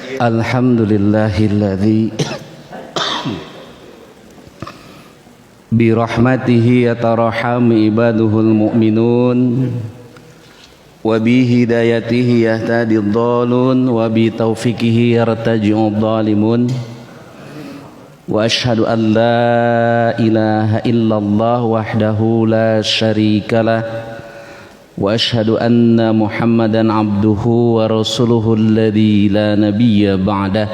Alhamdulillahilladzi birahmatihi yatarahamu ibaduhul mu'minun wa bihidayatihi yahtadid dhalun wa bitaufiqihi yartaji'ud dhalimun wa ashhadu an la ilaha illallah wahdahu la syarikalah wa ashhadu anna Muhammadan abduhu wa rasuluhu alladzi la nabiyya ba'dah.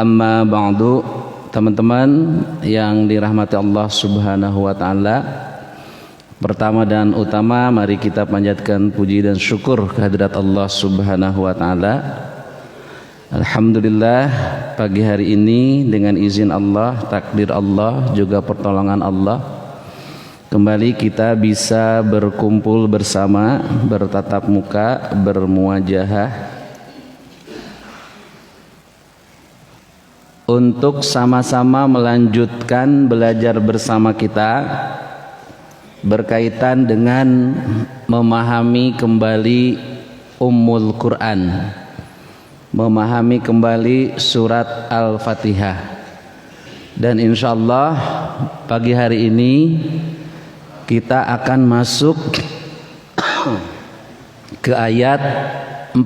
Amma ba'du, teman-teman yang dirahmati Allah Subhanahu wa taala. Pertama dan utama mari kita panjatkan puji dan syukur kehadirat Allah Subhanahu wa taala. Alhamdulillah, pagi hari ini dengan izin Allah, takdir Allah, juga pertolongan Allah, kembali kita bisa berkumpul bersama, bertatap muka, bermuajahah untuk sama-sama melanjutkan belajar bersama kita berkaitan dengan memahami kembali Ummul Quran, memahami kembali surat Al-Fatihah. Dan insyaallah pagi hari ini kita akan masuk ke ayat 4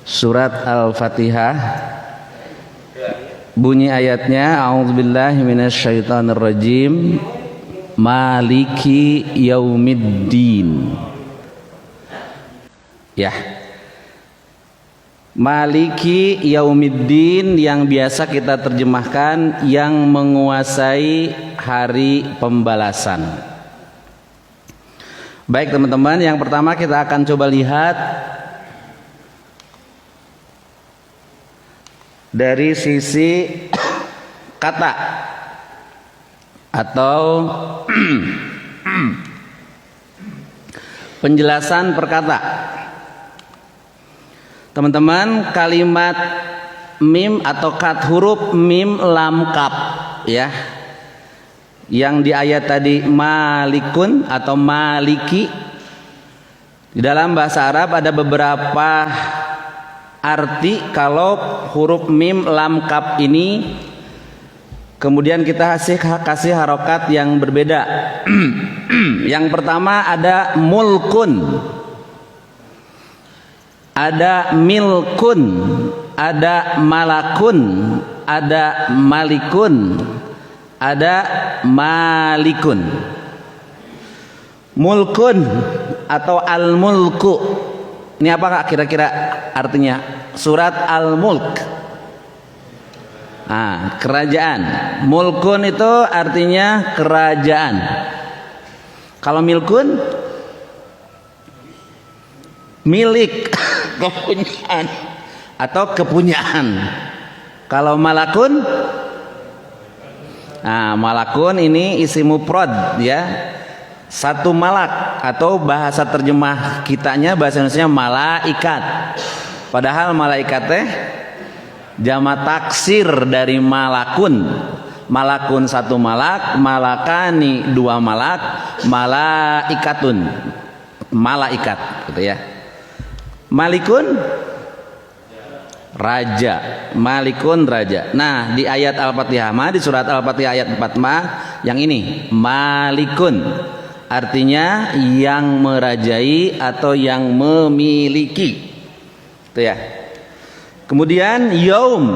surat Al-Fatihah. Bunyi ayatnya, a'udzubillahi minasyaitonirrajim, maliki yaumiddin. Ya, maliki yaumiddin yang biasa kita terjemahkan yang menguasai hari pembalasan. Baik teman-teman, yang pertama kita akan coba lihat dari sisi kata atau penjelasan perkata. Teman-teman, kalimat mim atau huruf mim lam kaf ya, yang di ayat tadi malikun atau maliki, di dalam bahasa Arab ada beberapa arti kalau huruf mim lam kaf ini kemudian kita kasih harokat yang berbeda. Yang pertama ada mulkun, ada milkun, ada malakun, ada malikun, ada malikun. Mulkun atau al-mulku, ini apa kira-kira artinya? Surat Al-Mulk. Nah, kerajaan. Mulkun itu artinya kerajaan. Kalau milkun, milik, kepunyaan atau kepunyaan. Kalau malakun, nah malakun ini isim mufrad ya, satu malak, atau bahasa terjemah kitanya bahasa Indonesia malaikat. Padahal malaikat teh jamak taksir dari malakun. Malakun satu malak, malakani dua malak, malaikatun malaikat gitu ya. Malikun raja, malikun raja. Nah, di ayat Al-Fatihah di surat Al-Fatihah ayat 4 yang ini malikun artinya yang merajai atau yang memiliki. Itu ya. Kemudian yaum.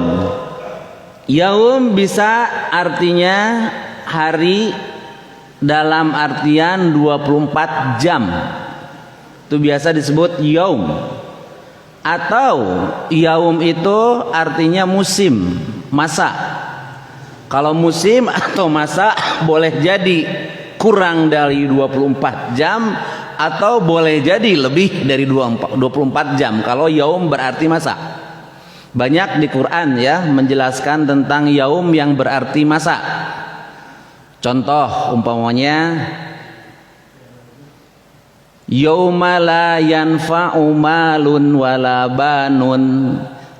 Yaum bisa artinya hari dalam artian 24 jam. Itu biasa disebut yaum. Atau yaum itu artinya musim, masa. Kalau musim atau masa boleh jadi kurang dari 24 jam atau boleh jadi lebih dari 24 jam kalau yaum berarti masa. Banyak di Quran ya menjelaskan tentang yaum yang berarti masa. Contoh umpamanya yauma la yanfa'u malun wala banun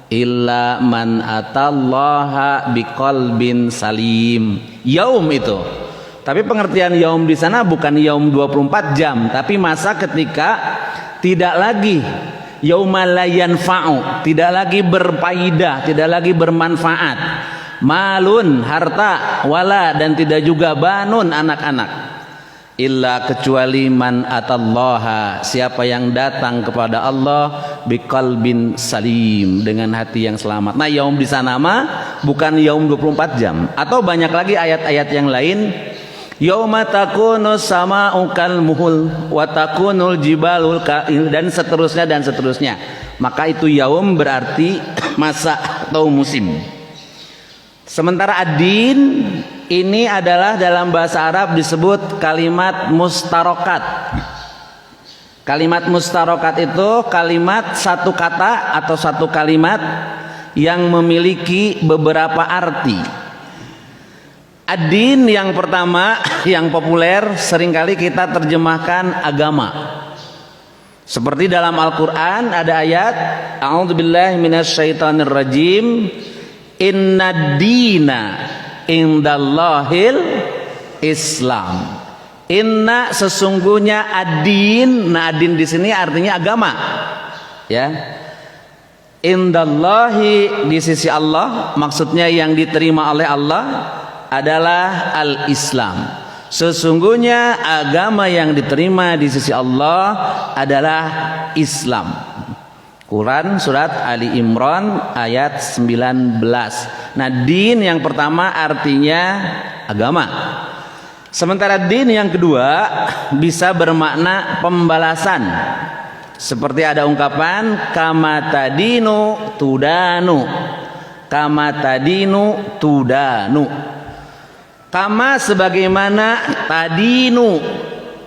illa man atallaha biqalbin salim. Yaum itu. Tapi pengertian yaum di sana bukan yaum 24 jam, tapi masa ketika tidak lagi yauma la yanfa'u, tidak lagi berfaedah, tidak lagi bermanfaat, malun harta, wala dan tidak juga banun anak-anak, illa kecuali man atallaha, siapa yang datang kepada Allah biqalbin salim, dengan hati yang selamat. Nah, yaum di sana mah bukan yaum 24 jam, atau banyak lagi ayat-ayat yang lain, yauma takunu sama'u kal muhul wa takunul jibalul ka'il, dan seterusnya dan seterusnya. Maka itu yaum berarti masa atau musim. Sementara ad-din ini adalah dalam bahasa Arab disebut kalimat mustarokat. Kalimat mustarokat itu kalimat satu kata atau satu kalimat yang memiliki beberapa arti. Ad-din yang pertama yang populer seringkali kita terjemahkan agama. Seperti dalam Al-Quran ada ayat a'udzubillahi minasyaitonirrajim, inna dina indallahil Islam. Inna sesungguhnya ad-din. Nah, ad-din di sini artinya agama. Ya. Indallahi di sisi Allah, maksudnya yang diterima oleh Allah adalah al-Islam. Sesungguhnya agama yang diterima di sisi Allah adalah Islam. Quran surat Ali Imran ayat 19. Nah, din yang pertama artinya agama. Sementara din yang kedua bisa bermakna pembalasan. Seperti ada ungkapan kama tadinu tudanu. Kama tadinu tudanu. Kama sebagaimana tadinu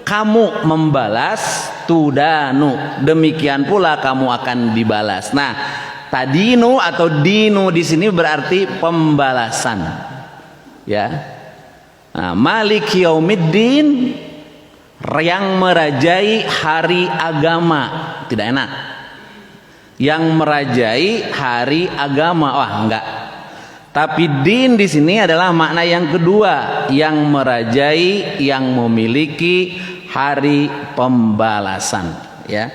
kamu membalas, tudanu demikian pula kamu akan dibalas. Nah, tadinu atau dinu di sini berarti pembalasan. Ya. Nah, Malik Yaumiddin, yang merajai hari agama. Tidak enak. Yang merajai hari agama. Wah, enggak. Tapi din di sini adalah makna yang kedua, yang merajai, yang memiliki hari pembalasan. Ya,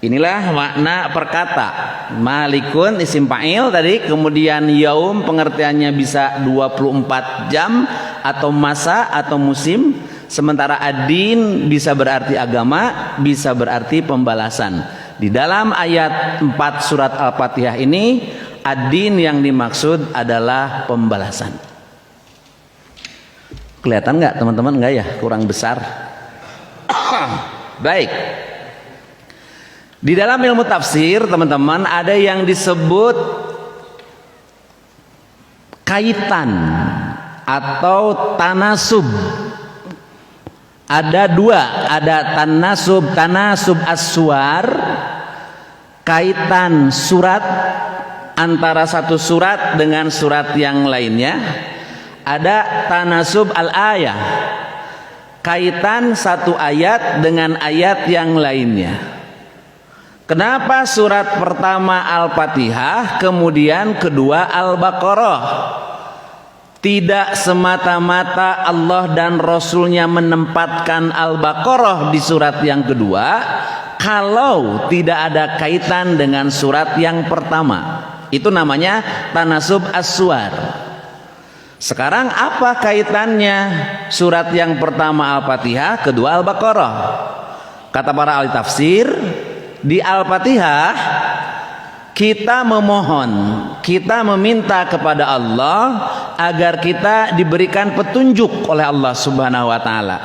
inilah makna perkata. Malikun isim fa'il tadi, kemudian yaum pengertiannya bisa 24 jam atau masa atau musim. Sementara ad-din bisa berarti agama, bisa berarti pembalasan. Di dalam ayat 4 surat Al-Fatihah ini, ad-din yang dimaksud adalah pembalasan. Kelihatan nggak teman-teman? Nggak ya? Kurang besar. Baik. Di dalam ilmu tafsir teman-teman ada yang disebut kaitan atau tanasub. Ada dua, ada tanasub as-suwar, kaitan surat antara satu surat dengan surat yang lainnya. Ada tanasub al-ayah, kaitan satu ayat dengan ayat yang lainnya. Kenapa surat pertama Al-Fatihah, kemudian kedua Al-Baqarah? Tidak semata-mata Allah dan Rasulnya menempatkan Al-Baqarah di surat yang kedua kalau tidak ada kaitan dengan surat yang pertama. Itu namanya tanasub as-suwar. Sekarang apa kaitannya surat yang pertama Al-Fatihah, kedua Al-Baqarah? Kata para ahli tafsir, di Al-Fatihah kita memohon, kita meminta kepada Allah agar kita diberikan petunjuk oleh Allah Subhanahu wa taala.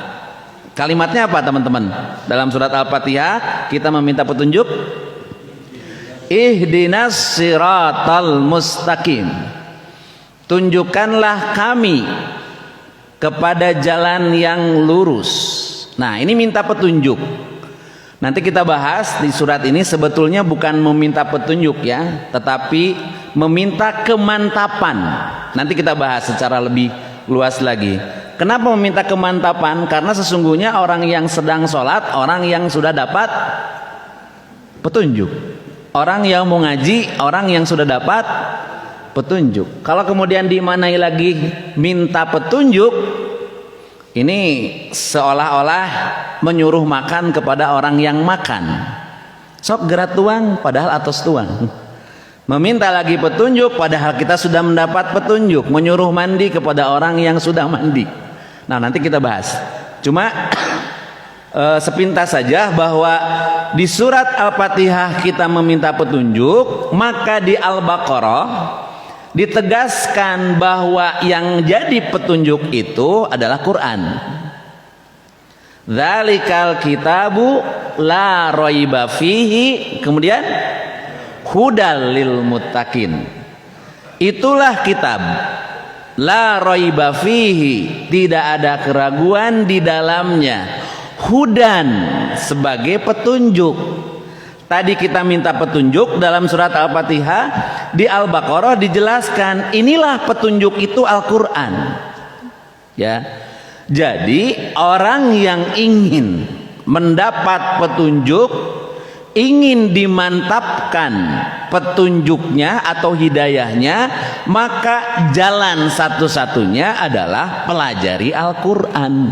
Kalimatnya apa teman-teman? Dalam surat Al-Fatihah kita meminta petunjuk. Ihdinas siratal mustaqim. Tunjukkanlah kami kepada jalan yang lurus. Nah, ini minta petunjuk. Nanti kita bahas di surat ini sebetulnya bukan meminta petunjuk ya, tetapi meminta kemantapan. Nanti kita bahas secara lebih luas lagi. Kenapa meminta kemantapan? Karena sesungguhnya orang yang sedang sholat, orang yang sudah dapat petunjuk. Orang yang mau ngaji, orang yang sudah dapat petunjuk. Kalau kemudian dimanai lagi minta petunjuk, ini seolah-olah menyuruh makan kepada orang yang makan. Sok gerak tuang padahal atos tuang. Meminta lagi petunjuk padahal kita sudah mendapat petunjuk. Menyuruh mandi kepada orang yang sudah mandi. Nah, nanti kita bahas. Cuma sepintas saja bahwa di surat Al-Fatihah kita meminta petunjuk, maka di Al-Baqarah ditegaskan bahwa yang jadi petunjuk itu adalah Quran. Dzalikal kitabu la raiba fihi, kemudian hudal lil muttaqin. Itulah kitab la raiba fihi, tidak ada keraguan di dalamnya, hudan sebagai petunjuk. Tadi kita minta petunjuk dalam surat Al-Fatihah, di Al-Baqarah dijelaskan inilah petunjuk itu Al-Qur'an. Ya. Jadi orang yang ingin mendapat petunjuk, ingin dimantapkan petunjuknya atau hidayahnya, maka jalan satu-satunya adalah pelajari Al-Qur'an.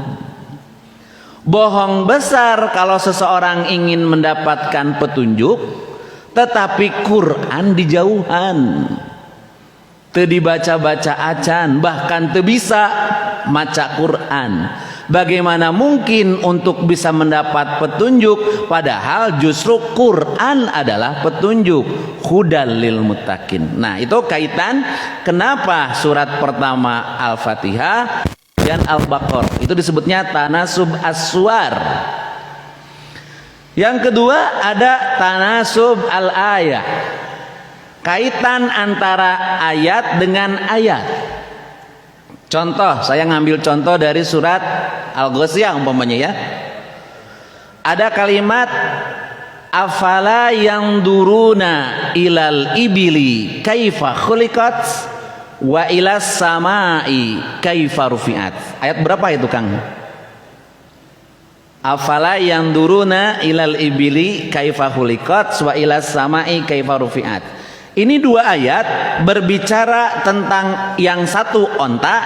Bohong besar kalau seseorang ingin mendapatkan petunjuk tetapi Quran dijauhan, teu dibaca-baca acan, bahkan teu bisa maca Quran. Bagaimana mungkin untuk bisa mendapat petunjuk padahal justru Quran adalah petunjuk, hudal lil muttaqin. Nah, itu kaitan kenapa surat pertama Al-Fatihah dan Al-Baqarah itu disebutnya tanasub as-suwar. Yang kedua ada tanasub al-ayah, kaitan antara ayat dengan ayat. Contoh, saya ngambil contoh dari surat Al-Ghasyiyah umpamanya ya. Ada kalimat afala yang duruna ilal ibili kaifa khuliqat wa ilas samai kaifa rufi'at. Ayat berapa itu Kang? Afala yang duruna ilal ibili kaifa khuliqat wa ilas samai kaifa rufi'at. Ini dua ayat berbicara tentang yang satu onta,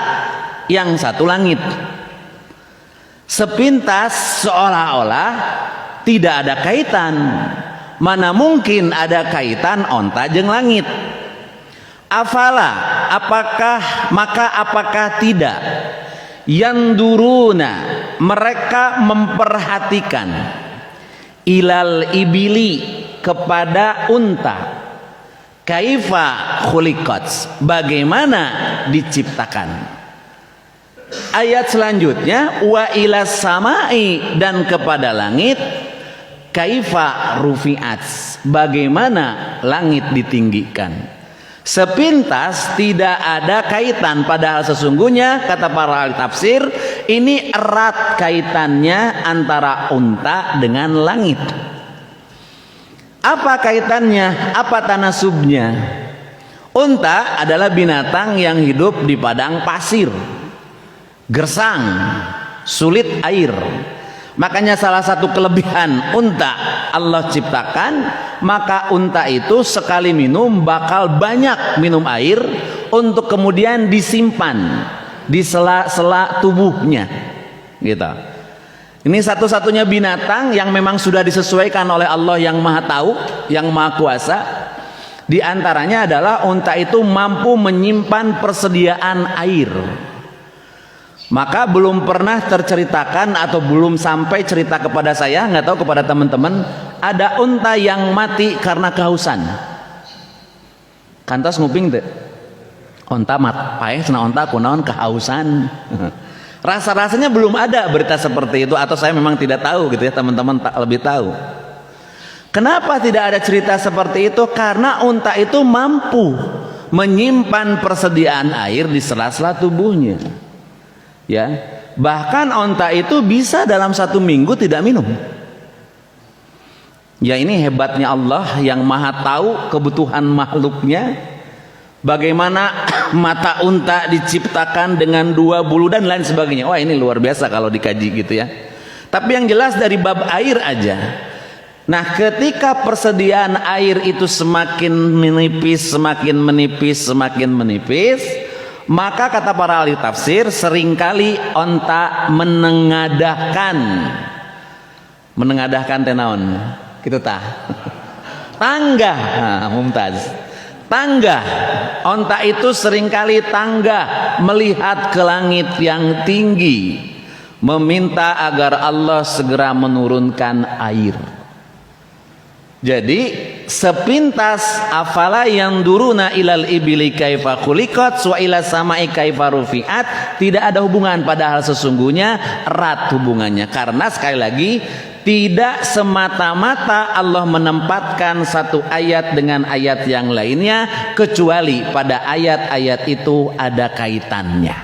yang satu langit. Sepintas seolah-olah tidak ada kaitan. Mana mungkin ada kaitan onta jeung langit? Afala, apakah tidak? Yang duruna, mereka memperhatikan ilal ibili, kepada unta. Kaifa khuliqat, bagaimana diciptakan. Ayat selanjutnya wa ilas samai, dan kepada langit. Kaifa rufi'at, bagaimana langit ditinggikan. Sepintas tidak ada kaitan, padahal sesungguhnya kata para ahli tafsir ini erat kaitannya antara unta dengan langit. Apa kaitannya? Apa tanasubnya? Unta adalah binatang yang hidup di padang pasir, gersang, sulit air. Makanya salah satu kelebihan unta Allah ciptakan, maka unta itu sekali minum bakal banyak minum air untuk kemudian disimpan di sela-sela tubuhnya, gitu. Ini satu-satunya binatang yang memang sudah disesuaikan oleh Allah yang Maha Tahu, yang Maha Kuasa. Di antaranya adalah unta itu mampu menyimpan persediaan air. Maka belum pernah terceritakan atau belum sampai cerita kepada saya, nggak tahu kepada teman-teman, ada unta yang mati karena kehausan. Kantos nguping teh. Unta mat paeh cenah unta kunaon kehausan. Rasa-rasanya belum ada berita seperti itu, atau saya memang tidak tahu gitu ya, teman-teman lebih tahu. Kenapa tidak ada cerita seperti itu? Karena unta itu mampu menyimpan persediaan air di sela-sela tubuhnya. Ya, bahkan unta itu bisa dalam 1 minggu tidak minum. Ya, ini hebatnya Allah yang Maha tahu kebutuhan makhluknya. Bagaimana mata unta diciptakan dengan 2 bulu dan lain sebagainya. Wah, ini luar biasa kalau dikaji gitu ya. Tapi yang jelas dari bab air aja. Nah, ketika persediaan air itu semakin menipis, maka kata para ahli tafsir seringkali onta menengadahkan tenaon gitu tah. Tangga, nah, Mumtaz. Tangga, onta itu seringkali tangga melihat ke langit yang tinggi, meminta agar Allah segera menurunkan air. Jadi sepintas afala yang duruna ilal ibili kaifa khuliqat wa ila samai kaifa rufi'at, tidak ada hubungan, padahal sesungguhnya erat hubungannya. Karena sekali lagi tidak semata-mata Allah menempatkan satu ayat dengan ayat yang lainnya, kecuali pada ayat-ayat itu ada kaitannya.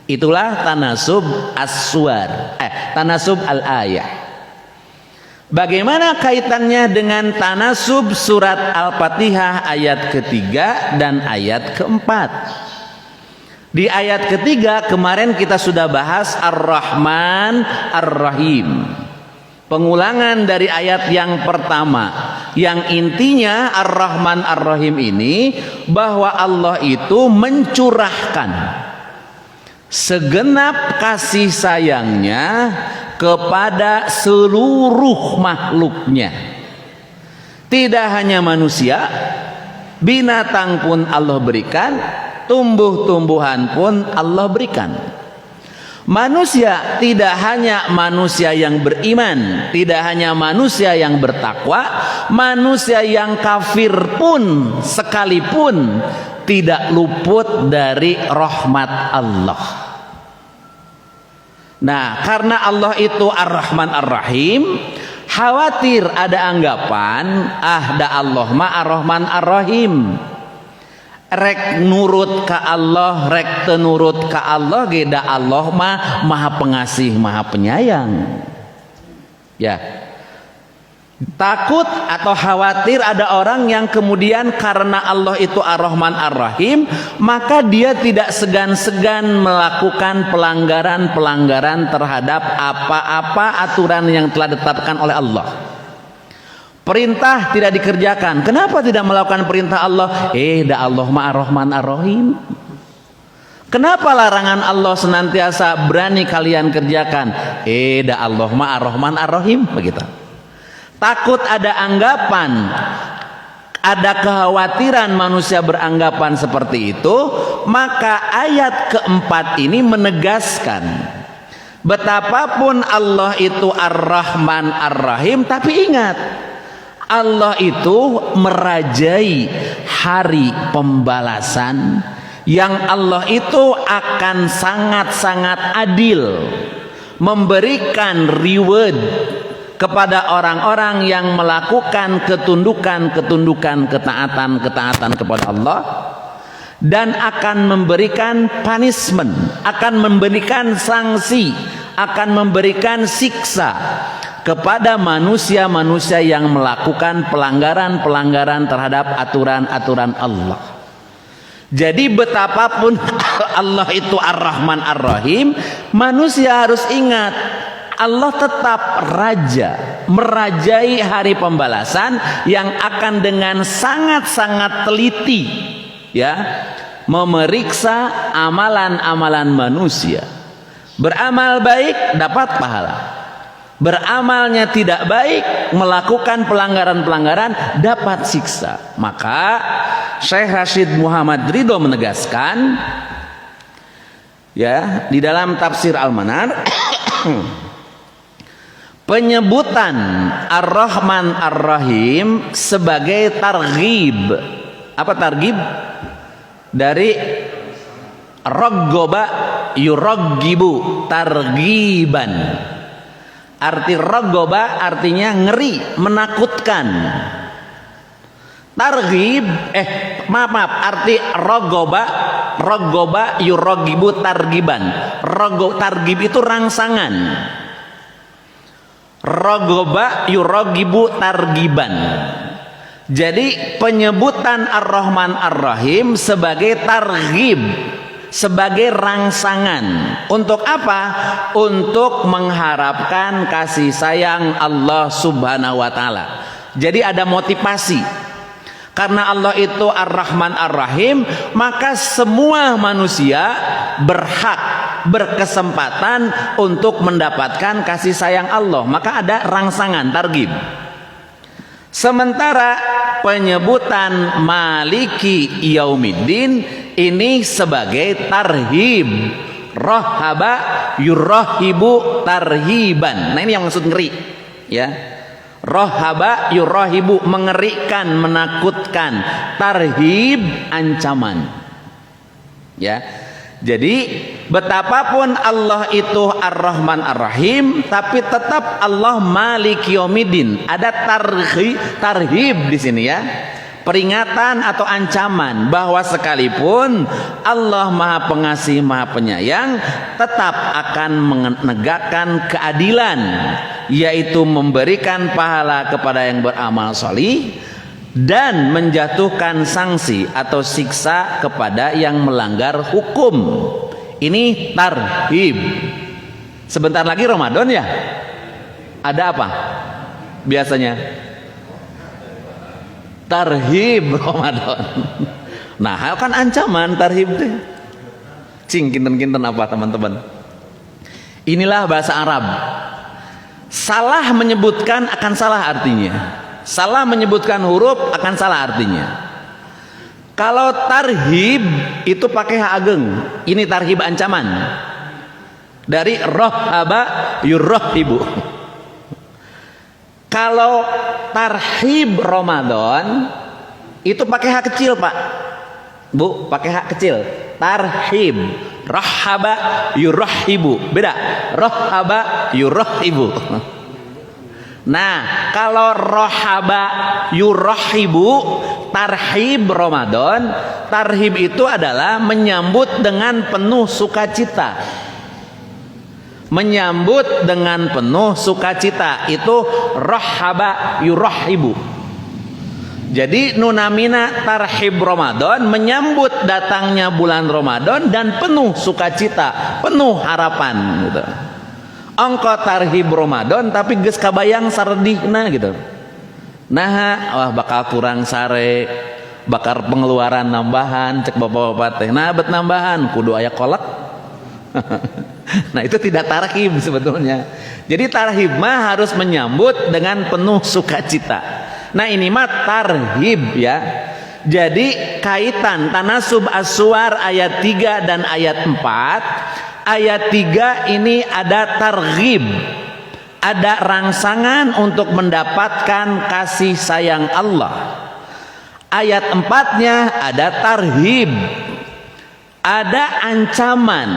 Itulah tanasub as-suwar, tanasub al-ayah. Bagaimana kaitannya dengan tanasub surat Al-Fatihah ayat ketiga dan ayat keempat? Di ayat ketiga kemarin kita sudah bahas Ar-Rahman Ar-Rahim. Pengulangan dari ayat yang pertama, yang intinya Ar-Rahman Ar-Rahim ini bahwa Allah itu mencurahkan segenap kasih sayangnya kepada seluruh makhluknya. Tidak hanya manusia, binatang pun Allah berikan, tumbuh-tumbuhan pun Allah berikan. Manusia tidak hanya manusia yang beriman, tidak hanya manusia yang bertakwa, manusia yang kafir pun sekalipun tidak luput dari rahmat Allah. Nah, karena Allah itu Ar-Rahman Ar-Rahim, khawatir ada anggapan da Allah ma Ar-Rahman Ar-Rahim, rek nurut ka Allah, rek tenurut ka Allah, geda Allah mah maha pengasih maha penyayang. Ya, takut atau khawatir ada orang yang kemudian karena Allah itu Ar-Rahman Ar-Rahim, maka dia tidak segan-segan melakukan pelanggaran-pelanggaran terhadap apa-apa aturan yang telah ditetapkan oleh Allah. Perintah tidak dikerjakan. Kenapa tidak melakukan perintah Allah? Da Allah ma Ar-Rahman Ar-Rahim. Kenapa larangan Allah senantiasa berani kalian kerjakan? Da Allah ma Ar-Rahman Ar-Rahim. Begitu. Takut ada anggapan, ada kekhawatiran manusia beranggapan seperti itu, maka ayat keempat ini menegaskan betapapun Allah itu Ar-Rahman Ar-Rahim, tapi ingat, Allah itu merajai hari pembalasan yang Allah itu akan sangat-sangat adil, memberikan reward kepada orang-orang yang melakukan ketundukan, ketaatan kepada Allah, dan akan memberikan punishment, akan memberikan sanksi, akan memberikan siksa kepada manusia-manusia yang melakukan pelanggaran-pelanggaran terhadap aturan-aturan Allah. Jadi betapapun Allah itu Ar-Rahman Ar-Rahim, manusia harus ingat Allah tetap raja, merajai hari pembalasan yang akan dengan sangat-sangat teliti, ya, memeriksa amalan-amalan manusia. Beramal baik dapat pahala, beramalnya tidak baik, melakukan pelanggaran-pelanggaran dapat siksa. Maka Syekh Rashid Muhammad Ridho menegaskan, ya, di dalam tafsir Al-Manar, penyebutan Ar-Rahman Ar-Rahim sebagai targhib. Apa targhib? Dari raggoba yuraggibu, targhiban. Arti raggoba artinya ngeri, menakutkan. Targhib, maaf, arti raggoba yuraggibu targhiban. Targhib itu rangsangan. Ragoba yuragibu targiban. Jadi penyebutan Ar-Rahman Ar-Rahim sebagai targhib, sebagai rangsangan. Untuk apa? Untuk mengharapkan kasih sayang Allah Subhanahu wa taala. Jadi ada motivasi. Karena Allah itu Ar-Rahman Ar-Rahim, maka semua manusia berhak, berkesempatan untuk mendapatkan kasih sayang Allah. Maka ada rangsangan, targhib. Sementara penyebutan maliki yaumiddin ini sebagai tarhib. Rohaba yurahibu tarhiban. Nah ini yang maksud ngeri, ya. Rohaba yurahibu, mengerikan, menakutkan. Tarhib, ancaman, ya. Jadi betapapun Allah itu Ar-Rahman Ar-Rahim, tapi tetap Allah Maliki Yaumiddin. Ada tarhib di sini, ya. Peringatan atau ancaman bahwa sekalipun Allah Maha Pengasih Maha Penyayang, tetap akan menegakkan keadilan, yaitu memberikan pahala kepada yang beramal sholih dan menjatuhkan sanksi atau siksa kepada yang melanggar hukum. Ini tarhib. Sebentar lagi Ramadan, ya. Ada apa biasanya? Tarhib Ramadan. Nah, kan ancaman tarhib deh. Cing, kinten-kinten apa teman-teman? Inilah bahasa Arab. Salah menyebutkan akan salah artinya. Salah menyebutkan huruf akan salah artinya. Kalau tarhib itu pakai ha ageng. Ini tarhib ancaman. Dari rohaba yurrohibu. Kalau tarhib Ramadan itu pakai hak kecil, Pak. Bu, pakai hak kecil. Tarhib. Rahaba yurahibu. Beda. Rahaba yurahibu. Nah, kalau rohaba yurahibu, tarhib Ramadan, tarhib itu adalah menyambut dengan penuh sukacita. Menyambut dengan penuh sukacita, itu rohaba yurahibu. Jadi nunamina tarhib Ramadan, menyambut datangnya bulan Ramadan dan penuh sukacita, penuh harapan gitu. Ongko tarhib Ramadan tapi geus kabayang saredihna gitu. Nah, wah bakal kurang sare, bakal pengeluaran nambahan, cek bapak-bapak teh. Nah, bet nambahan kudu aya kolak. Nah, itu tidak tarhib sebetulnya. Jadi tarhib mah harus menyambut dengan penuh sukacita. Nah, ini mah tarhib, ya. Jadi kaitan tanasub as-suwar ayat 3 dan ayat 4. Ayat 3 ini ada targhib, ada rangsangan untuk mendapatkan kasih sayang Allah. Ayat 4-nya ada tarhib, ada ancaman.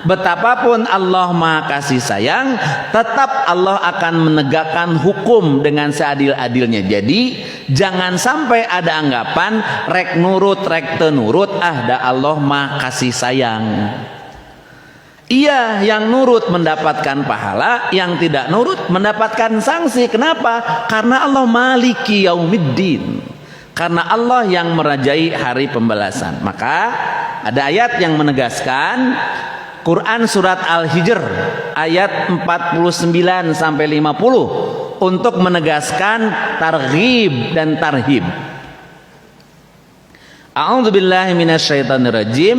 Betapapun Allah Maha Kasih Sayang, tetap Allah akan menegakkan hukum dengan seadil-adilnya. Jadi jangan sampai ada anggapan rek nurut rek tenurut, da Allah Maha Kasih Sayang. Iya, yang nurut mendapatkan pahala, yang tidak nurut mendapatkan sanksi. Kenapa? Karena Allah Maliki Yaumiddin. Karena Allah yang merajai hari pembalasan. Maka ada ayat yang menegaskan, Quran surat Al-Hijr ayat 49 sampai 50 untuk menegaskan targhib dan tarhib. A'udzubillahi minasyaitonirrajim.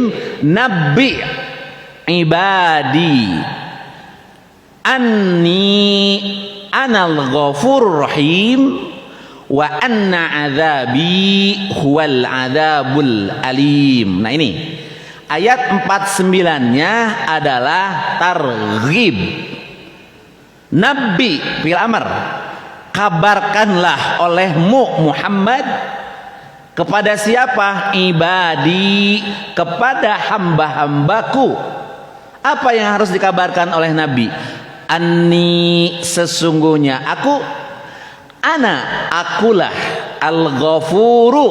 Nabbi ibadi anni anal ghafurur rahim wa anna adzabi huwal adzabul alim. Nah, ini ayat 49-nya adalah targhib. Nabi fil amr, kabarkanlah olehmu Muhammad kepada siapa? Ibadi, kepada hamba-hambaku. Apa yang harus dikabarkan oleh Nabi? Anni, sesungguhnya aku, ana, akulah al-ghafuru,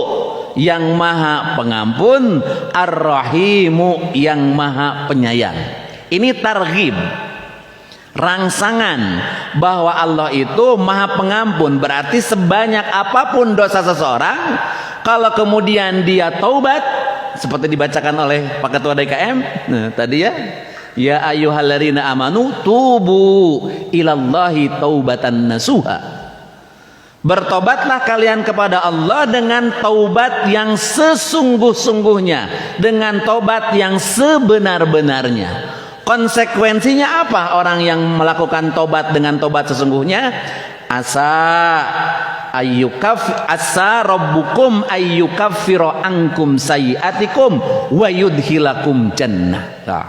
yang maha pengampun, ar-rahimu, yang maha penyayang. Ini targhib, rangsangan bahwa Allah itu maha pengampun. Berarti sebanyak apapun dosa seseorang, kalau kemudian dia taubat, seperti dibacakan oleh Pak Ketua DKM tadi, ya ayyuhalladzina amanu tubu ilallahi taubatan nasuha. Bertobatlah kalian kepada Allah dengan taubat yang sesungguh-sungguhnya, dengan taubat yang sebenar-benarnya. Konsekuensinya apa orang yang melakukan taubat dengan taubat sesungguhnya? Asa asa rabbukum ayyukaffiru ankum sayyi'atikum wa yudkhilakum jannah. Nah,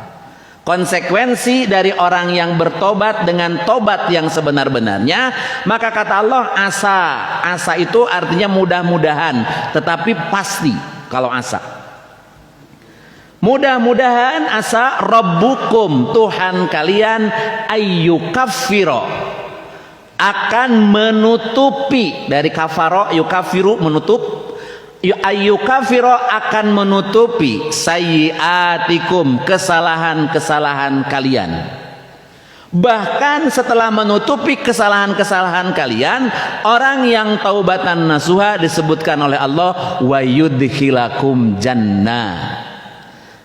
konsekuensi dari orang yang bertobat dengan tobat yang sebenar-benarnya, maka kata Allah asa itu artinya mudah-mudahan, tetapi pasti kalau asa. Mudah-mudahan asa rabbukum, Tuhan kalian, ayyukaffiru, akan menutupi, dari kafaro yukafiru menutup, ayyukaffiru akan menutupi sayyiatikum, kesalahan-kesalahan kalian. Bahkan setelah menutupi kesalahan-kesalahan kalian, orang yang taubatan nasuha disebutkan oleh Allah wa yudkhilakum jannah,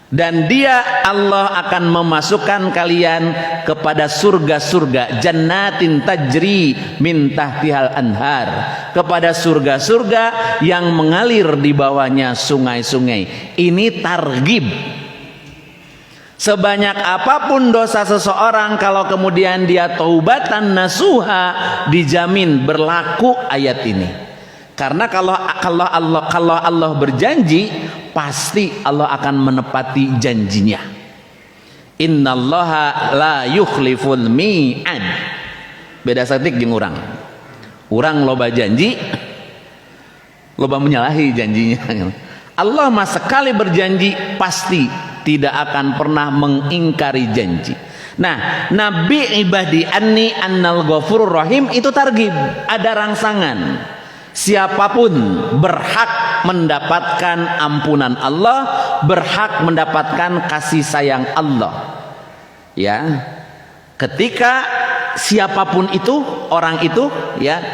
dan dia Allah akan memasukkan kalian kepada surga-surga, jannatin tajri min tahtihal anhar, kepada surga-surga yang mengalir di bawahnya sungai-sungai. Ini targhib. Sebanyak apapun dosa seseorang, kalau kemudian dia taubatan nasuha, dijamin berlaku ayat ini. Karena kalau Allah berjanji, pasti Allah akan menepati janjinya. Innallaha la yukhliful mi'ad. Beda satik jeung urang. Urang loba janji, loba menyalahi janjinya. Allah mah sekali berjanji pasti tidak akan pernah mengingkari janji. Nah, Nabi ibadi anni annal ghafurur rahim itu targhib, ada rangsangan. Siapapun berhak mendapatkan ampunan Allah, berhak mendapatkan kasih sayang Allah. Ya, ketika siapapun itu, orang itu, ya,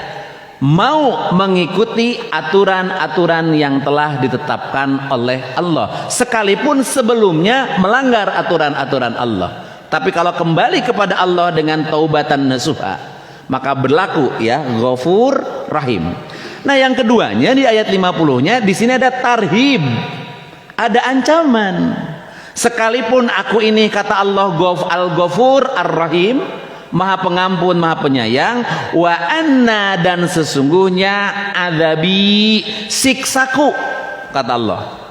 mau mengikuti aturan-aturan yang telah ditetapkan oleh Allah, sekalipun sebelumnya melanggar aturan-aturan Allah. Tapi kalau kembali kepada Allah dengan taubatan nasuha, maka berlaku, ya, Ghafur Rahim. Nah, yang keduanya di ayat 50-nya, di sini ada tarhib, ada ancaman. Sekalipun aku ini, kata Allah, Al-Ghafur Ar-Rahim, Maha Pengampun, Maha Penyayang, wa anna, dan sesungguhnya, adzabi, siksaku, kata Allah,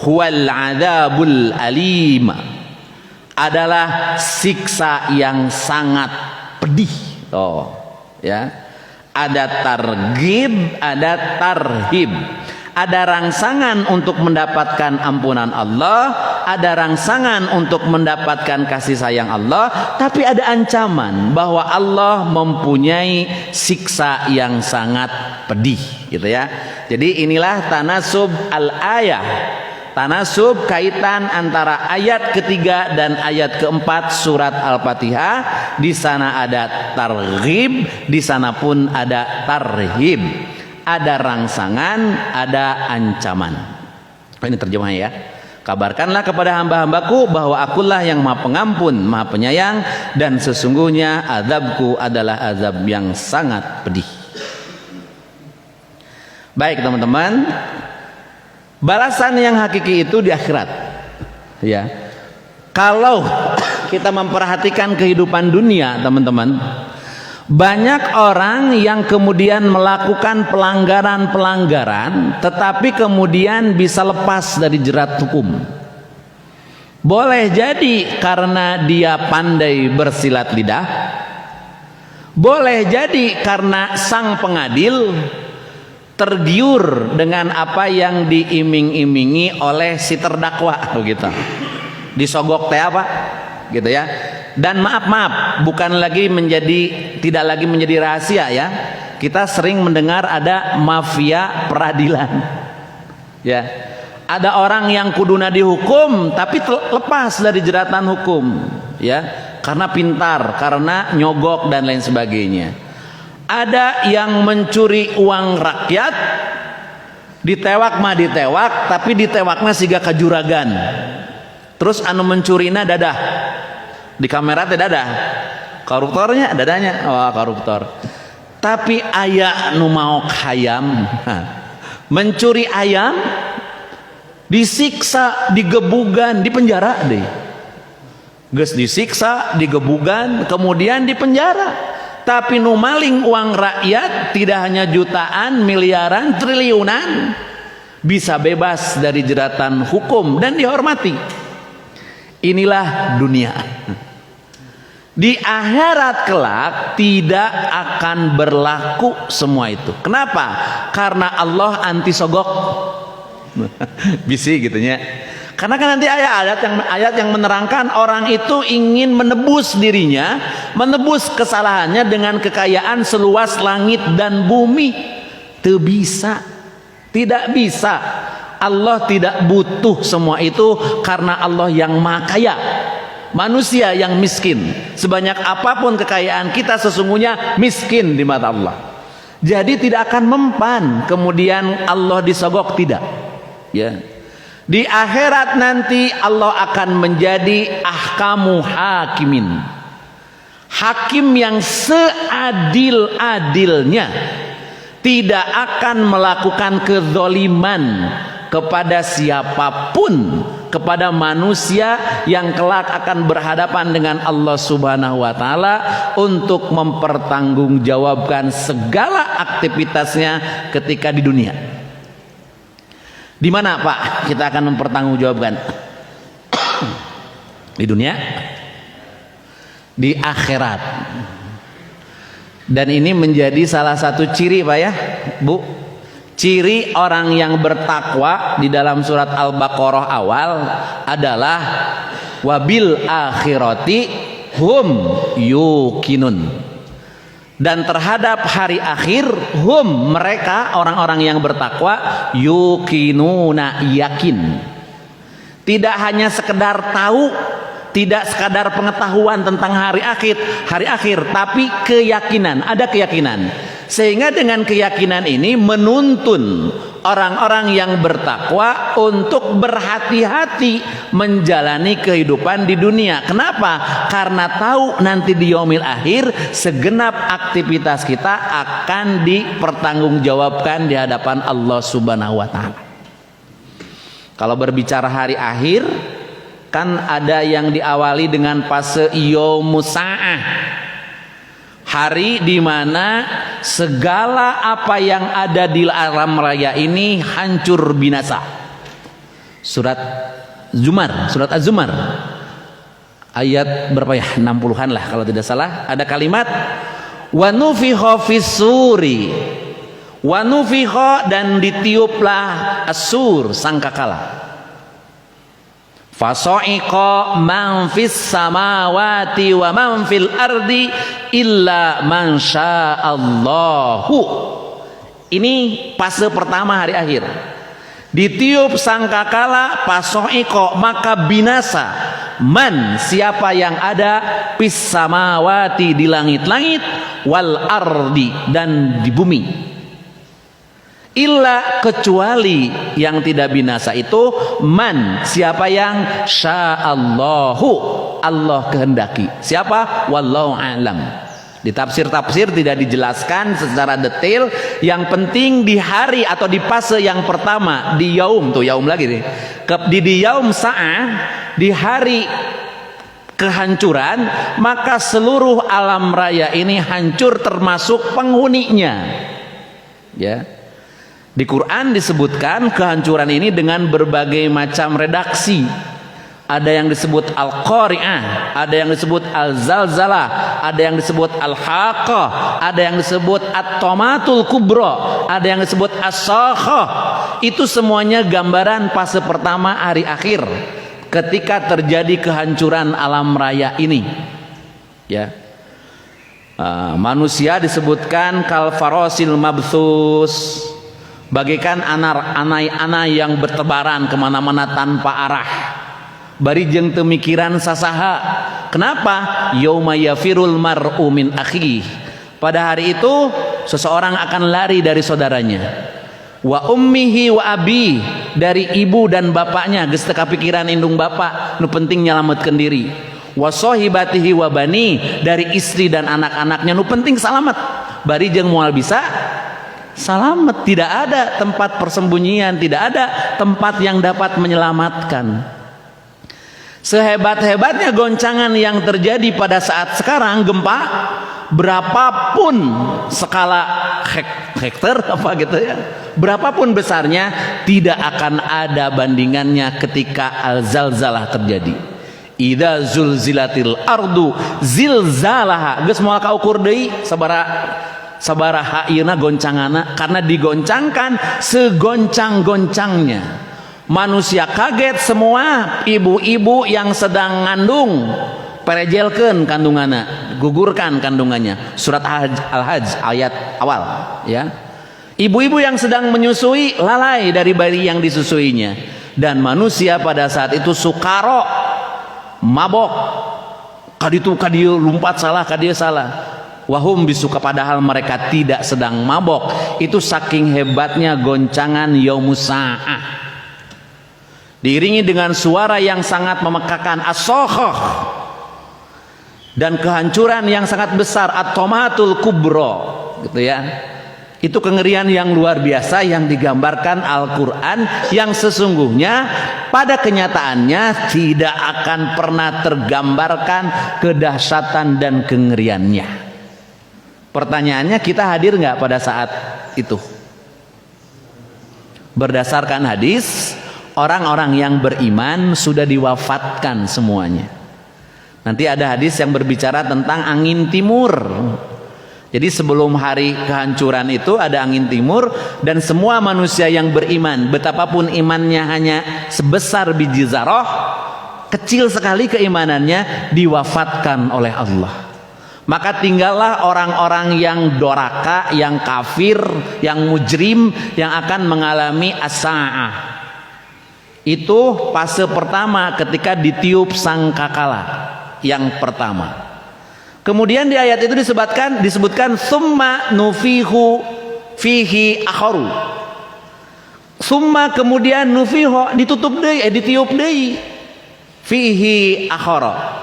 huwal adzabul alim, adalah siksa yang sangat pedih. Oh, ya. Ada targhib, ada tarhib. Ada rangsangan untuk mendapatkan ampunan Allah, ada rangsangan untuk mendapatkan kasih sayang Allah, tapi ada ancaman bahwa Allah mempunyai siksa yang sangat pedih, gitu ya. Jadi inilah tanasub al-ayah, tanasub kaitan antara ayat ketiga dan ayat keempat surat Al-Fatihah. Di sana ada targhib, di sana pun ada tarhib. Ada rangsangan, ada ancaman. Ini terjemahnya, ya. Kabarkanlah kepada hamba-hambaku bahwa akulah yang Maha Pengampun, Maha Penyayang, dan sesungguhnya azabku adalah azab yang sangat pedih. Baik, teman-teman, balasan yang hakiki itu di akhirat, ya. Kalau kita memperhatikan kehidupan dunia, teman-teman, banyak orang yang kemudian melakukan pelanggaran-pelanggaran, tetapi kemudian bisa lepas dari jerat hukum. Boleh jadi karena dia pandai bersilat lidah, boleh jadi karena sang pengadil tergiur dengan apa yang diiming-imingi oleh si terdakwa, begitu. Disogok teh apa, gitu ya. Dan maaf, bukan lagi tidak lagi menjadi rahasia, ya. Kita sering mendengar ada mafia peradilan, ya. Ada orang yang kuduna dihukum tapi lepas dari jeratan hukum, ya, karena pintar, karena nyogok dan lain sebagainya. Ada yang mencuri uang rakyat, ditewak mah ditewak, tapi ditewaknya siga kajuragan. Terus anu mencurina dadah, di kamera teh dadah, koruptornya dadanya, wah, koruptor. Tapi aya nu maok hayam, mencuri ayam, disiksa, digebugan, dipenjara deh. Geus disiksa, digebugan, kemudian dipenjara. Tapi nu maling uang rakyat tidak hanya jutaan, miliaran, triliunan, bisa bebas dari jeratan hukum dan dihormati. Inilah dunia. Di akhirat kelak tidak akan berlaku semua itu. Kenapa? Karena Allah anti sogok. Bisi gitunya. Karena kan nanti ayat yang menerangkan orang itu ingin menebus dirinya, menebus kesalahannya dengan kekayaan seluas langit dan bumi. Tidak bisa. Tidak bisa. Allah tidak butuh semua itu karena Allah yang maha kaya. Manusia yang miskin. Sebanyak apapun kekayaan kita sesungguhnya miskin di mata Allah. Jadi tidak akan mempan kemudian Allah disogok, tidak. Ya. Di akhirat nanti Allah akan menjadi ahkamu hakimin, hakim yang seadil-adilnya, tidak akan melakukan kezoliman kepada siapapun, kepada manusia yang kelak akan berhadapan dengan Allah Subhanahu wa taala untuk mempertanggungjawabkan segala aktivitasnya ketika di dunia. Di mana Pak kita akan mempertanggungjawabkan? Di dunia, di akhirat. Dan ini menjadi salah satu ciri Pak ya Bu, ciri orang yang bertakwa di dalam surat Al-Baqarah awal adalah wabil akhirati hum yuqinun. Dan terhadap hari akhir hum, mereka orang-orang yang bertakwa, yuqinuna, yakin. Tidak hanya sekedar tahu, tidak sekadar pengetahuan tentang hari akhir, tapi keyakinan, ada keyakinan. Sehingga dengan keyakinan ini menuntun orang-orang yang bertakwa untuk berhati-hati menjalani kehidupan di dunia. Kenapa? Karena tahu nanti di yaumil akhir segenap aktivitas kita akan dipertanggungjawabkan di hadapan Allah Subhanahu wa taala. Kalau berbicara hari akhir, kan ada yang diawali dengan fase yaumus sa'ah. Hari di mana segala apa yang ada di alam raya ini hancur binasa. Surat Zumar, surat Az-Zumar. Ayat berapa ya? 60-an lah kalau tidak salah. Ada kalimat wa nufikha fis-suri. Wa nufikha, dan ditiuplah as-sur, sangkakala. Faso'iqa man fis samawati wa man fil ardi illa man sya'allahu. Ini fase pertama hari akhir. Ditiup sangkakala, faso'iqa, maka binasa man, siapa yang ada, fis samawati, di langit-langit, wal ardi, dan di bumi. Illa, kecuali yang tidak binasa itu man, siapa yang sya'allahu, Allah kehendaki. Siapa? Wallahu a'lam. Di tafsir-tafsir tidak dijelaskan secara detail. Yang penting di hari atau di fase yang pertama, di yaum, tuh yaum lagi nih, di yaum sa'ah, di hari kehancuran, maka seluruh alam raya ini hancur termasuk penghuninya. Ya. Di Quran disebutkan kehancuran ini dengan berbagai macam redaksi. Ada yang disebut Al-Qari'ah, ada yang disebut Al-Zalzalah, ada yang disebut Al-Haqqah, ada yang disebut At-Tamatul Kubra, ada yang disebut As-Sakhah. Itu semuanya gambaran fase pertama hari akhir, ketika terjadi kehancuran alam raya ini. Ya. Manusia disebutkan kal farosil mabthus, bagaikan anai-anai yang bertebaran kemana-mana tanpa arah. Bari jeung teu mikiran sasaha. Kenapa? Yauma yafirul mar'u min akhihi. Pada hari itu seseorang akan lari dari saudaranya. Wa ummihi wa abi, dari ibu dan bapaknya, geus teu kapikiran indung bapak, nu penting nyalametkeun diri. Wa sahibatihi wa bani, dari istri dan anak-anaknya, nu penting selamat. Bari jeung moal bisa selamat, tidak ada tempat persembunyian, tidak ada tempat yang dapat menyelamatkan. Sehebat-hebatnya goncangan yang terjadi pada saat sekarang, gempa, berapapun skala hektar apa gitu ya, berapapun besarnya, tidak akan ada bandingannya ketika al-zalzalah terjadi. Idza zulzilatil ardu zilzalaha, geus moal kaukur deui sabaraha ieu goncangana, karena digoncangkan segoncang-goncangnya. Manusia kaget semua, ibu-ibu yang sedang ngandung perejelkeun kandunganna, gugurkan kandungannya. Surat Al-Hajj ayat awal ya. Ibu-ibu yang sedang menyusui lalai dari bayi yang disusuinya, dan manusia pada saat itu sukaro, mabok, kaditu kadieu lumpat salah, kadieu salah. Wahum bisuka, padahal mereka tidak sedang mabok. Itu saking hebatnya goncangan yaumus sa'ah. Diiringi dengan suara yang sangat memekakan, as-sokhah, dan kehancuran yang sangat besar, at-tomatul kubro, gitu ya. Itu kengerian yang luar biasa yang digambarkan Al-Quran, yang sesungguhnya pada kenyataannya tidak akan pernah tergambarkan kedahsyatan dan kengeriannya. Pertanyaannya, kita hadir nggak pada saat itu? Berdasarkan hadis, orang-orang yang beriman sudah diwafatkan semuanya. Nanti ada hadis yang berbicara tentang angin timur. Jadi sebelum hari kehancuran itu ada angin timur, dan semua manusia yang beriman, betapapun imannya hanya sebesar biji zarah, kecil sekali keimanannya, diwafatkan oleh Allah. Maka tinggallah orang-orang yang doraka, yang kafir, yang mujrim, yang akan mengalami as-sa'ah. Itu fase pertama ketika ditiup sangkakala yang pertama. Kemudian di ayat itu disebutkan summa nufihu fihi akharu. Summa kemudian nufihu ditutup deui, ditiup deui. Fihi akhara.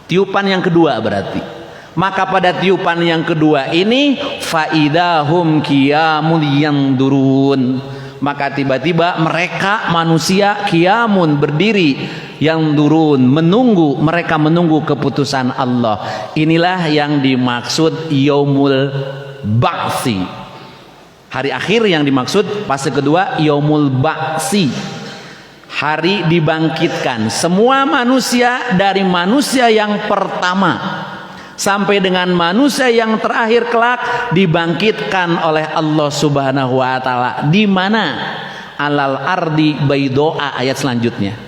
Tiupan yang kedua berarti. Maka pada tiupan yang kedua ini faidahum qiyamun yandurun, maka tiba-tiba mereka manusia qiyamun berdiri, yang turun menunggu, mereka menunggu keputusan Allah. Inilah yang dimaksud yaumul ba'si, hari akhir yang dimaksud fase kedua, yaumul ba'si, hari dibangkitkan semua manusia, dari manusia yang pertama sampai dengan manusia yang terakhir kelak, dibangkitkan oleh Allah Subhanahu wa taala. Di mana? Alal ardi baidoa, ayat selanjutnya.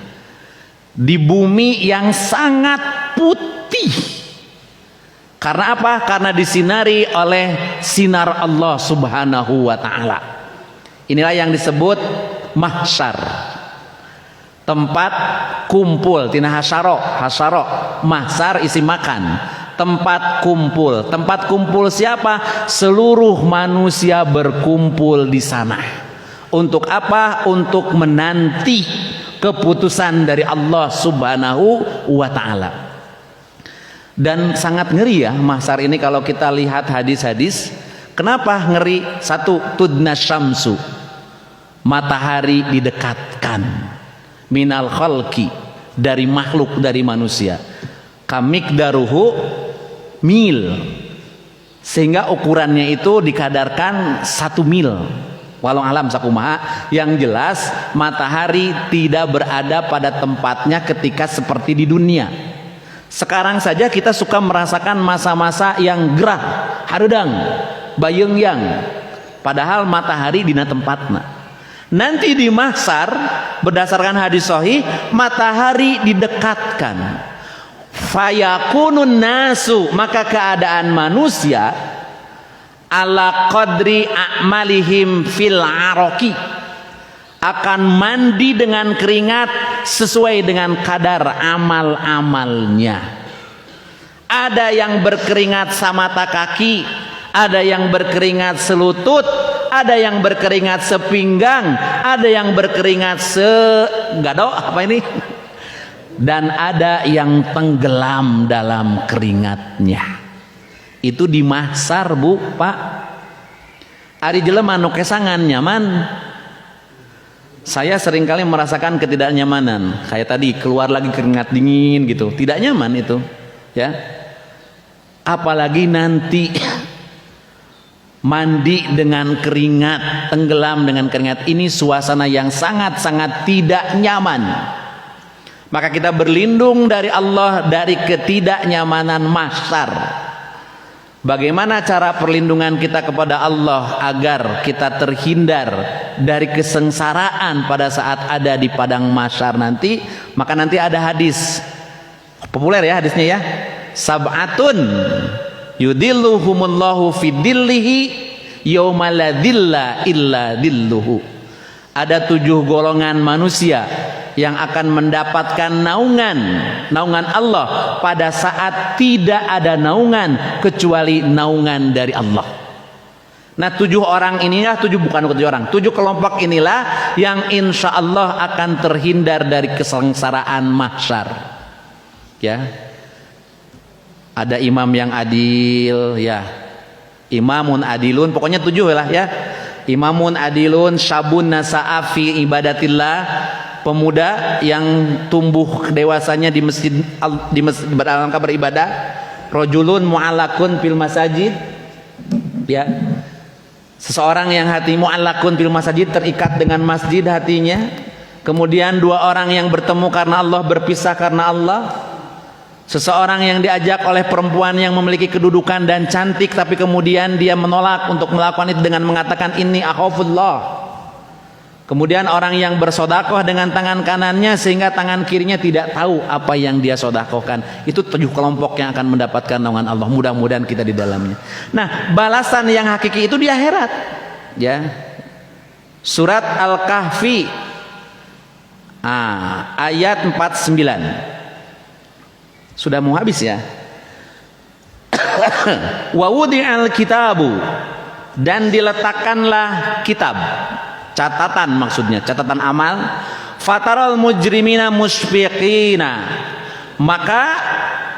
Di bumi yang sangat putih. Karena apa? Karena disinari oleh sinar Allah Subhanahu wa taala. Inilah yang disebut mahsyar. Tempat kumpul, tina hasyaro, mahsyar isi makan. Tempat kumpul siapa? Seluruh manusia berkumpul di sana. Untuk apa? Untuk menanti keputusan dari Allah Subhanahu wa taala. Dan sangat ngeri ya mahsyar ini kalau kita lihat hadis-hadis. Kenapa ngeri? Satu, tudna syamsu, matahari didekatkan, minal khalqi, dari makhluk, dari manusia, kamikdaruhu mil, sehingga ukurannya itu dikadarkan 1 mil. Walau alam sakumaha, yang jelas matahari tidak berada pada tempatnya ketika seperti di dunia. Sekarang saja kita suka merasakan masa-masa yang gerah, hareudang, bayeungyang, padahal matahari dina tempatna. Nanti di mahsyar berdasarkan hadis sahih, matahari didekatkan. Fayakunun nasu, maka keadaan manusia ala qadri a'malihim fil aroki, akan mandi dengan keringat sesuai dengan kadar amal-amalnya. Ada yang berkeringat samata kaki, ada yang berkeringat selutut, ada yang berkeringat sepinggang, ada yang berkeringat segado, apa ini? Dan ada yang tenggelam dalam keringatnya. Itu di mahsyar, Bu, Pak. Ari jelema nu kesangan nyaman. Saya seringkali merasakan ketidaknyamanan. Kayak tadi keluar lagi keringat dingin gitu. Tidak nyaman itu, ya. apalagi nanti mandi dengan keringat, tenggelam dengan keringat. Ini suasana yang sangat-sangat tidak nyaman. Maka kita berlindung dari Allah dari ketidaknyamanan mahsyar. Bagaimana cara perlindungan kita kepada Allah agar kita terhindar dari kesengsaraan pada saat ada di padang mahsyar nanti? Maka nanti ada hadis populer ya, hadisnya ya. Sab'atun yudilluhumullahu fi dillihi yauma la dilla illa dilluhu. Ada 7 golongan manusia yang akan mendapatkan naungan Allah pada saat tidak ada naungan kecuali naungan dari Allah. Nah, 7 orang inilah, 7 kelompok inilah yang insya Allah akan terhindar dari kesengsaraan mahsyar. Ya, ada imam yang adil, ya, imamun adilun, pokoknya 7 lah ya. Imamun adilun, syabun nasa'a fi ibadatillah, pemuda yang tumbuh dewasanya di masjid dalam beribadah. Rajulun mu'allakun fil masajid, ya, seseorang yang hati mu'allakun fil masajid, terikat dengan masjid hatinya. Kemudian 2 orang yang bertemu karena Allah, berpisah karena Allah. Seseorang yang diajak oleh perempuan yang memiliki kedudukan dan cantik, tapi kemudian dia menolak untuk melakukan itu dengan mengatakan inni akhafullah. Kemudian orang yang bersodakoh dengan tangan kanannya sehingga tangan kirinya tidak tahu apa yang dia sodakohkan. Itu 7 kelompok yang akan mendapatkan naungan Allah. Mudah-mudahan kita di dalamnya. Nah, balasan yang hakiki itu di akhirat. Ya. Surat Al-Kahfi ayat 49. Sudah mau habis ya. Wa wudi'al kitabu, dan diletakkanlah kitab, catatan, maksudnya catatan amal. Fataral mujrimina musyfiqina, maka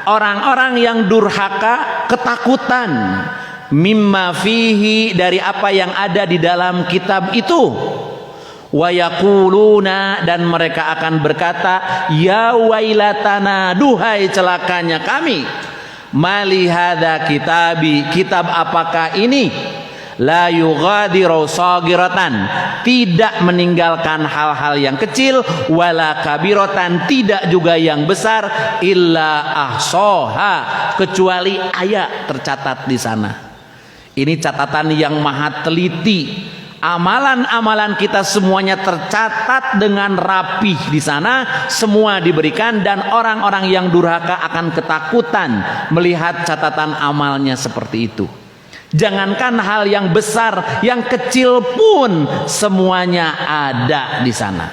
orang-orang yang durhaka ketakutan, mimma fihi, dari apa yang ada di dalam kitab itu. Wa yaquluna, dan mereka akan berkata, ya wailatana, duhai celakanya kami, mali hadza kitabi, kitab apakah ini, la yughadiru shaghiratan, tidak meninggalkan hal-hal yang kecil, wala kabiratan, tidak juga yang besar, illa ahsaha, kecuali ayat tercatat di sana. Ini catatan yang maha teliti. Amalan-amalan kita semuanya tercatat dengan rapih di sana, semua diberikan, dan orang-orang yang durhaka akan ketakutan melihat catatan amalnya seperti itu. Jangankan hal yang besar, yang kecil pun semuanya ada di sana.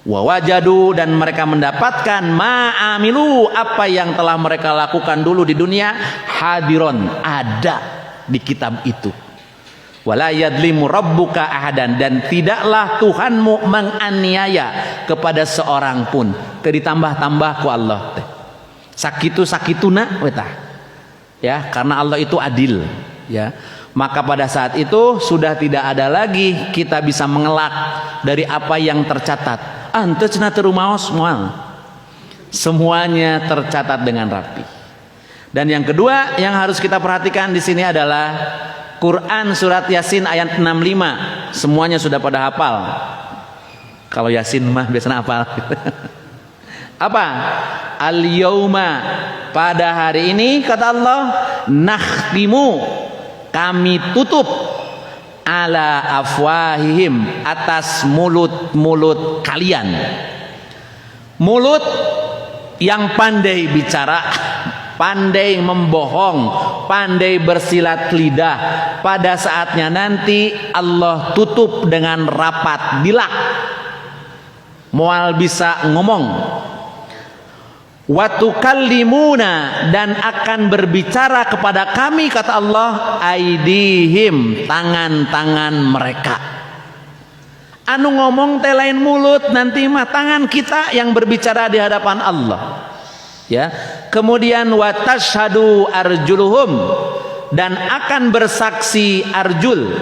Wa wajadu, dan mereka mendapatkan ma'amilu, apa yang telah mereka lakukan dulu di dunia, hadiron, ada di kitab itu. Wala yadlimu rabbuka ahadan, dan tidaklah Tuhanmu menganiaya kepada seorang pun. Ditambah-tambah ku Allah teh. Sakituna wetah. Ya, karena Allah itu adil, ya. Maka pada saat itu sudah tidak ada lagi kita bisa mengelak dari apa yang tercatat. Ante cenah teu rumaos moal. Semuanya tercatat dengan rapi. Dan yang kedua yang harus kita perhatikan di sini adalah Quran surat Yasin ayat 65. Semuanya sudah pada hafal. Kalau Yasin mah biasanya hafal. Apa? Al-yauma, pada hari ini kata Allah, nakhtimu, kami tutup, ala afwahihim, atas mulut-mulut kalian. Mulut yang pandai bicara, pandai membohong, pandai bersilat lidah, pada saatnya nanti Allah tutup dengan rapat dilak, moal bisa ngomong. Watukallimuna, dan akan berbicara kepada kami kata Allah, aidihim, tangan-tangan mereka. Anu ngomong teh lain mulut, nanti mah tangan kita yang berbicara di hadapan Allah. Ya, kemudian watashhadu arjuluhum, dan akan bersaksi arjul,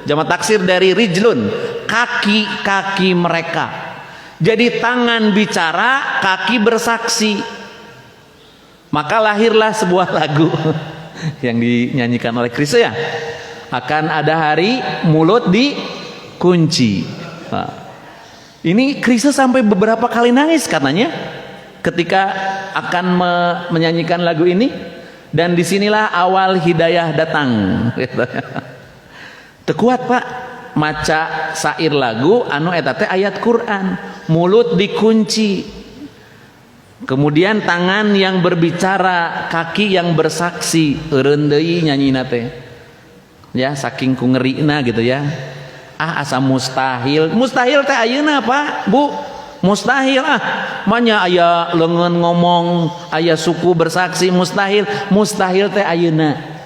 jamak taksir dari rijlun, kaki-kaki mereka. Jadi tangan bicara, kaki bersaksi. Maka lahirlah sebuah lagu. yang dinyanyikan oleh Chrisye ya. Akan ada hari mulut dikunci. Nah, ini Chrisye sampai beberapa kali nangis katanya ketika akan menyanyikan lagu ini, dan disinilah awal hidayah datang. Tekuat Pak maca sair lagu anu eta teh ayat Quran, mulut dikunci, kemudian tangan yang berbicara, kaki yang bersaksi, eureun deui nyanyina teh ya, saking ku ngerina gitu ya. Asa mustahil teh ayeuna Pak Bu, mustahil manya aya leungeun ngomong, aya suku bersaksi, mustahil teh ayeuna.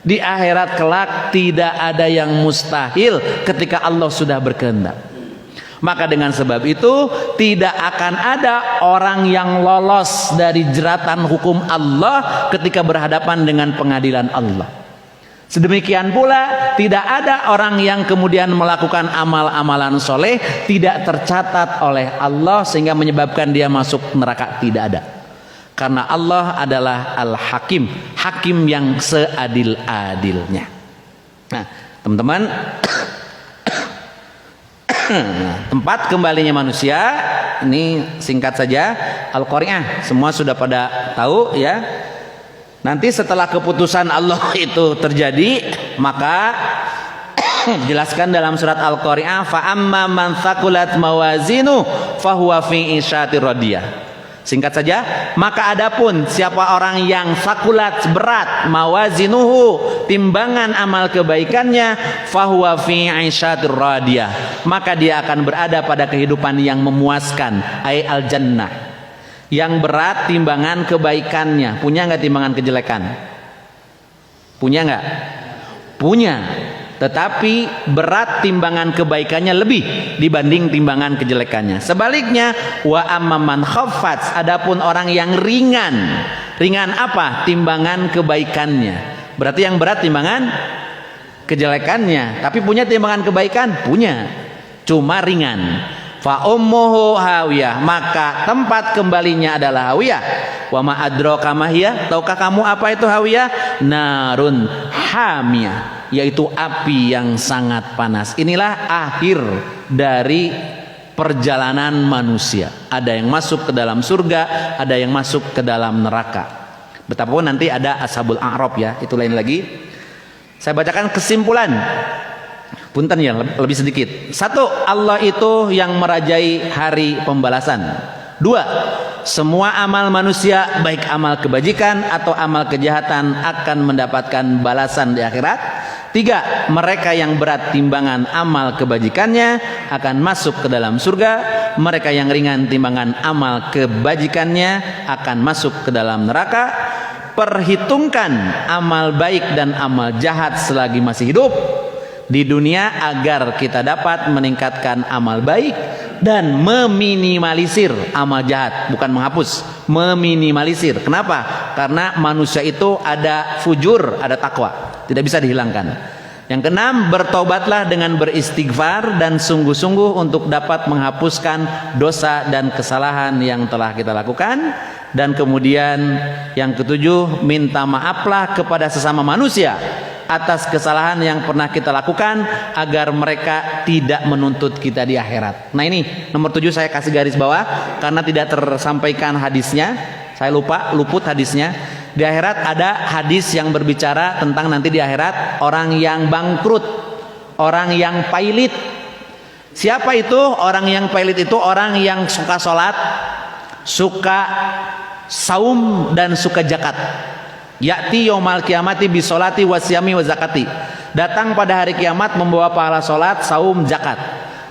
Di akhirat kelak tidak ada yang mustahil ketika Allah sudah berkehendak. Maka dengan sebab itu tidak akan ada orang yang lolos dari jeratan hukum Allah ketika berhadapan dengan pengadilan Allah. Sedemikian pula tidak ada orang yang kemudian melakukan amal-amalan soleh tidak tercatat oleh Allah sehingga menyebabkan dia masuk neraka, tidak ada. Karena Allah adalah Al-Hakim, hakim yang seadil-adilnya. Nah, teman-teman, tempat kembalinya manusia ini singkat saja Al-Qari'ah, semua sudah pada tahu ya. Nanti setelah keputusan Allah itu terjadi, maka dijelaskan dalam surat Al-Qari'ah, fa amma man thaqulat mawazinu fahuwa fi isyatir radiyah. Singkat saja, maka adapun siapa orang yang sakulat berat mawazinuhu timbangan amal kebaikannya fahuwa fi 'isyatir radiyah, maka dia akan berada pada kehidupan yang memuaskan, ai al jannah. Yang berat timbangan kebaikannya, punya enggak timbangan kejelekan? Punya enggak? Punya. Tetapi berat timbangan kebaikannya lebih dibanding timbangan kejelekannya. Sebaliknya, wa amman khaffat, adapun orang yang ringan. Ringan apa? Timbangan kebaikannya. Berarti yang berat timbangan kejelekannya, tapi punya timbangan kebaikan? Punya. Cuma ringan. Fa ummuhu hawiyah, maka tempat kembalinya adalah hawiyah. Wa ma adraka ma hiya, tahukah kamu apa itu hawiyah? Narun hamiyah, yaitu api yang sangat panas. Inilah akhir dari perjalanan manusia. Ada yang masuk ke dalam surga, ada yang masuk ke dalam neraka. Betapapun nanti ada ashabul a'raf ya, itu lain lagi. Saya bacakan kesimpulan. Punten ya, lebih sedikit. 1, Allah itu yang merajai hari pembalasan. 2, semua amal manusia baik amal kebajikan atau amal kejahatan akan mendapatkan balasan di akhirat. 3, mereka yang berat timbangan amal kebajikannya akan masuk ke dalam surga. Mereka yang ringan timbangan amal kebajikannya akan masuk ke dalam neraka. Perhitungkan amal baik dan amal jahat selagi masih hidup di dunia agar kita dapat meningkatkan amal baik dan meminimalisir amal jahat, bukan menghapus, meminimalisir. Kenapa? Karena manusia itu ada fujur, ada takwa, tidak bisa dihilangkan. Yang keenam, bertobatlah dengan beristighfar dan sungguh-sungguh untuk dapat menghapuskan dosa dan kesalahan yang telah kita lakukan. Dan kemudian yang ketujuh, minta maaflah kepada sesama manusia atas kesalahan yang pernah kita lakukan agar mereka tidak menuntut kita di akhirat. Nah ini nomor 7 saya kasih garis bawah karena tidak tersampaikan hadisnya. Saya luput hadisnya. Di akhirat ada hadis yang berbicara tentang nanti di akhirat orang yang bangkrut, orang yang pailit. Siapa itu? Orang yang pailit itu orang yang suka sholat, suka saum dan suka zakat. Ya'ti yaumal qiyamati bisolati wasyami wa zakati. Datang pada hari kiamat membawa pahala solat, saum, zakat.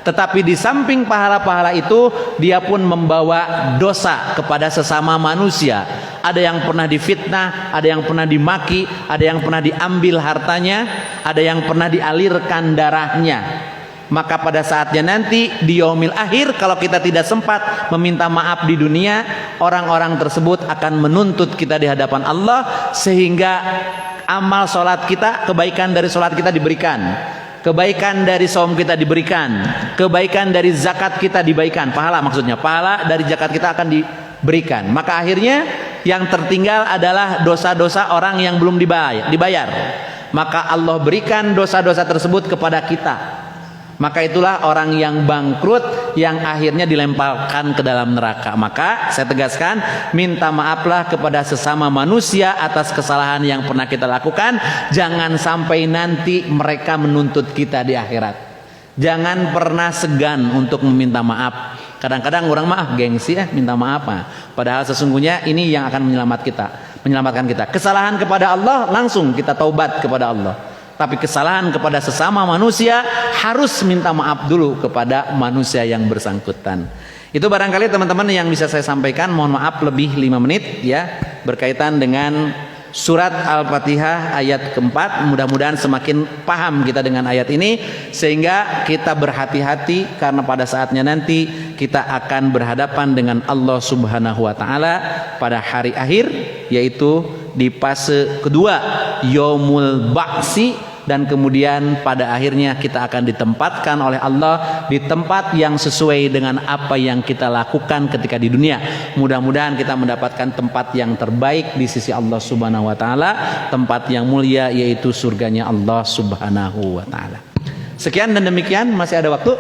Tetapi di samping pahala-pahala itu dia pun membawa dosa kepada sesama manusia. Ada yang pernah difitnah, ada yang pernah dimaki, ada yang pernah diambil hartanya, ada yang pernah dialirkan darahnya. Maka pada saatnya nanti di yaumil akhir, kalau kita tidak sempat meminta maaf di dunia, orang-orang tersebut akan menuntut kita di hadapan Allah, sehingga amal solat kita, kebaikan dari solat kita diberikan, kebaikan dari saum kita diberikan, kebaikan dari zakat kita diberikan, pahala maksudnya, pahala dari zakat kita akan diberikan. Maka akhirnya yang tertinggal adalah dosa-dosa orang yang belum dibayar. Maka Allah berikan dosa-dosa tersebut kepada kita. Maka itulah orang yang bangkrut, yang akhirnya dilemparkan ke dalam neraka. Maka saya tegaskan, minta maaflah kepada sesama manusia atas kesalahan yang pernah kita lakukan. Jangan sampai nanti mereka menuntut kita di akhirat. Jangan pernah segan untuk meminta maaf. Kadang-kadang orang maaf gengsi minta maaf. Padahal sesungguhnya ini yang akan menyelamatkan kita. Kesalahan kepada Allah langsung kita taubat kepada Allah. Tapi kesalahan kepada sesama manusia harus minta maaf dulu kepada manusia yang bersangkutan. Itu barangkali teman-teman yang bisa saya sampaikan. Mohon maaf lebih 5 menit ya, berkaitan dengan surat Al-Fatihah ayat keempat. Mudah-mudahan semakin paham kita dengan ayat ini, sehingga kita berhati-hati karena pada saatnya nanti kita akan berhadapan dengan Allah Subhanahu wa taala pada hari akhir, yaitu di fase kedua Yaumul Ba'si, dan kemudian pada akhirnya kita akan ditempatkan oleh Allah di tempat yang sesuai dengan apa yang kita lakukan ketika di dunia. Mudah-mudahan kita mendapatkan tempat yang terbaik di sisi Allah Subhanahu wa taala, tempat yang mulia yaitu surganya Allah Subhanahu wa taala. Sekian dan demikian, masih ada waktu.